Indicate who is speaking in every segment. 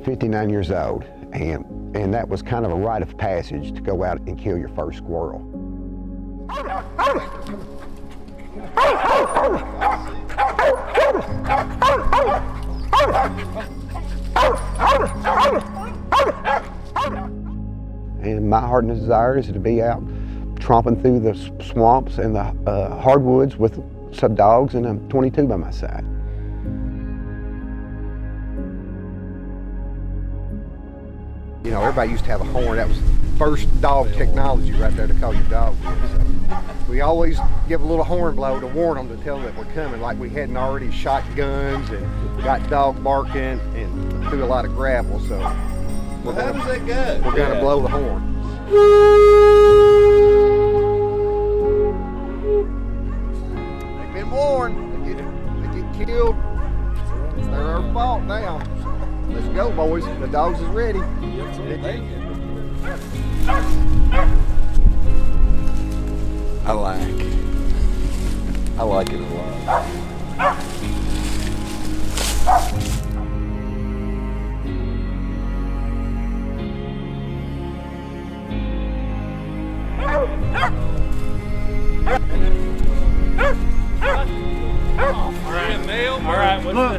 Speaker 1: 59 years old, and that was kind of a rite of passage to go out and kill your first squirrel. And my heart and desire is to be out tromping through the swamps and the hardwoods with some dogs and a 22 by my side. You know, everybody used to have a horn. That was first dog technology right there to call your dog with. So we always give a little horn blow to warn them, to tell them that we're coming, like we hadn't already shot guns and got dog barking and threw a lot of gravel. So
Speaker 2: How does that go?
Speaker 1: we're gonna blow the horn. They've been warned. They get killed. It's their fault now. Let's go, boys. The dogs is ready.
Speaker 2: I like it a lot.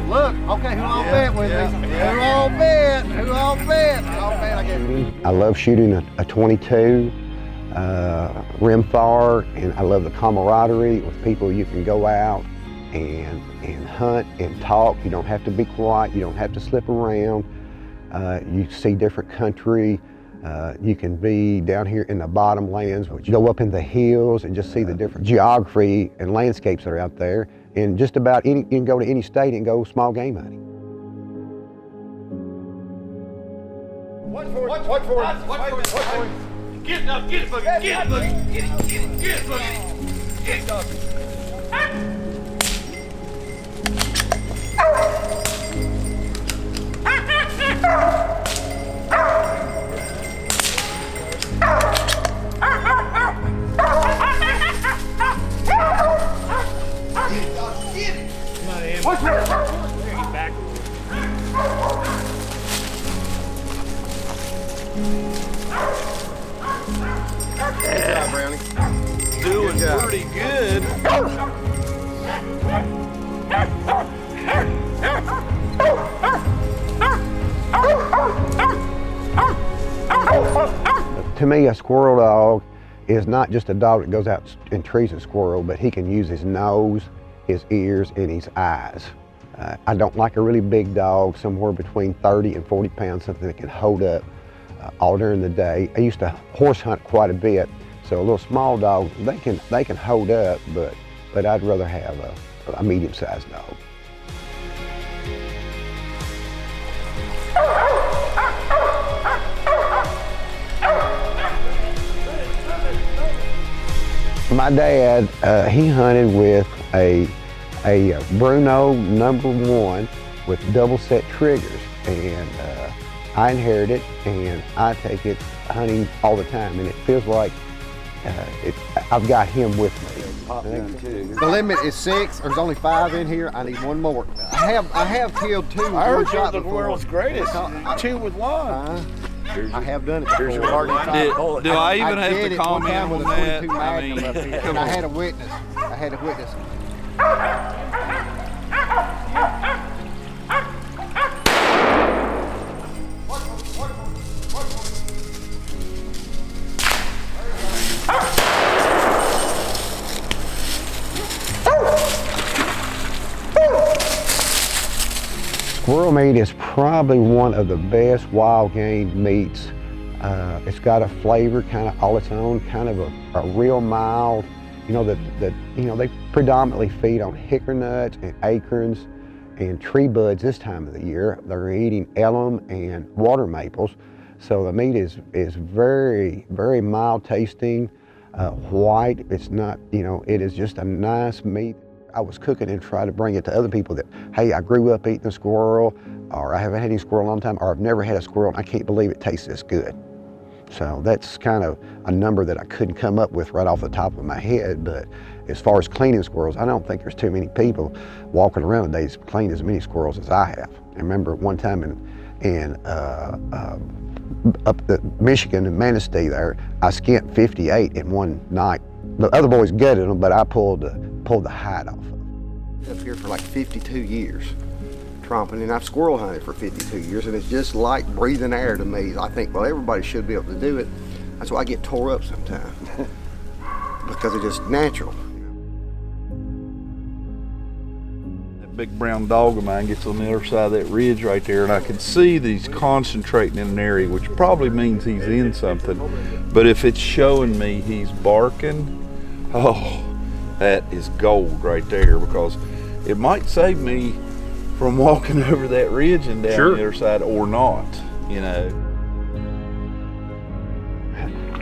Speaker 1: Look. Okay, who all bet with me? Who all bet? Who all bet? I love shooting a 22 rimfire, and I love the camaraderie with people. You can go out and hunt and talk. You don't have to be quiet. You don't have to slip around. You see different country. You can be down here in the bottomlands, which you go up in the hills and just see the different geography and landscapes that are out there. And just about you can go to any state and go small game hunting.
Speaker 3: Watch for it. Get it up, get it, Boogie, get it, Boogie, get it, Boogie, get it, dog. Watch for it. Back.
Speaker 1: Good job, Brownie.
Speaker 2: Doing pretty good.
Speaker 1: To me, a squirrel dog is not just a dog that goes out and trees a squirrel, but he can use his nose, his ears, and his eyes. I don't like a really big dog, somewhere between 30 and 40 pounds, something that can hold up all during the day. I used to horse hunt quite a bit, so a little small dog, they can hold up, but I'd rather have a medium-sized dog. My dad, he hunted with a Bruno #1 with double set triggers, and I inherited it, and I take it hunting all the time, and it feels like I've got him with me. The limit is 6. There's only 5 in here. I need one more. I have killed 2 with one shot before.
Speaker 2: The world's greatest. 2 with 1.
Speaker 1: I have done it.
Speaker 2: Here's your hard time. Do I even have to comment on that?
Speaker 1: I mean, and I had a witness. Squirrel meat is probably one of the best wild game meats. It's got a flavor kind of all its own, kind of a real mild. You know they predominantly feed on hickory nuts and acorns and tree buds this time of the year. They're eating elm and water maples, so the meat is very, very mild tasting, white. It's not, it is just a nice meat. I was cooking and trying to bring it to other people that, hey, I grew up eating a squirrel, or I haven't had any squirrel in a long time, or I've never had a squirrel and I can't believe it tastes this good. So that's kind of a number that I couldn't come up with right off the top of my head. But as far as cleaning squirrels, I don't think there's too many people walking around nowadays clean as many squirrels as I have. I remember one time in And up the Michigan and Manistee there, I skinned 58 in one night. The other boys gutted them, but I pulled the hide off of them.
Speaker 4: Up here for like 52 years, tromping, and I've squirrel hunted for 52 years, and it's just like breathing air to me. I think, well, everybody should be able to do it. That's why I get tore up sometimes, because it's just natural.
Speaker 2: That big brown dog of mine gets on the other side of that ridge right there, and I can see that he's concentrating in an area, which probably means he's in something. But if it's showing me he's barking, oh, that is gold right there, because it might save me from walking over that ridge and down the other side or not, you know.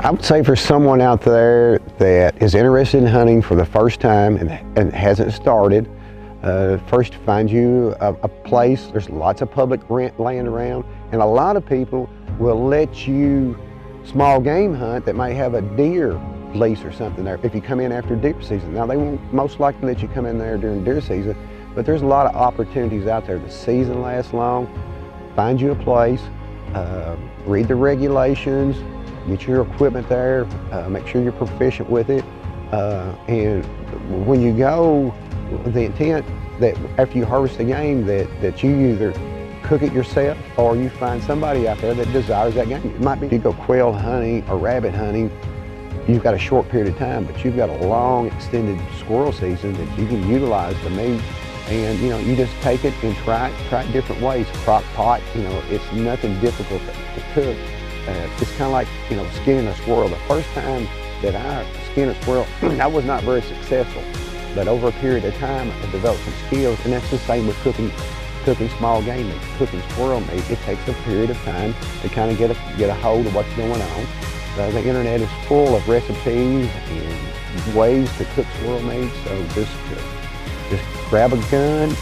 Speaker 1: I would say for someone out there that is interested in hunting for the first time and hasn't started, first find you a place. There's lots of public land around, and a lot of people will let you small game hunt that may have a deer lease or something there if you come in after deer season. Now, they won't most likely let you come in there during deer season, but there's a lot of opportunities out there. The season lasts long. Find you a place, read the regulations, get your equipment there, make sure you're proficient with it, and when you go, the intent that after you harvest the game that you either cook it yourself or you find somebody out there that desires that game. It might be you go quail hunting or rabbit hunting, you've got a short period of time, but you've got a long extended squirrel season that you can utilize the meat, and you know, you just take it and try it different ways. Crock pot, you know, it's nothing difficult to cook. It's kind of like, you know, skinning a squirrel. The first time that I skinned a squirrel, I was not very successful, but over a period of time I developed some skills, and that's the same with cooking small game meat, cooking squirrel meat. It takes a period of time to kind of get a hold of what's going on. The internet is full of recipes and ways to cook squirrel meat, so just grab a gun,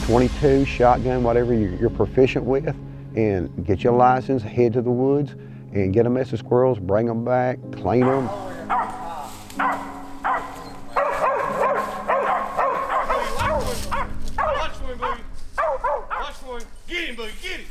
Speaker 1: 22, shotgun, whatever you're proficient with, and get your license, head to the woods, and get a mess of squirrels, bring them back, clean them.
Speaker 3: Watch for him, Boogie. Get him, Boogie, get him.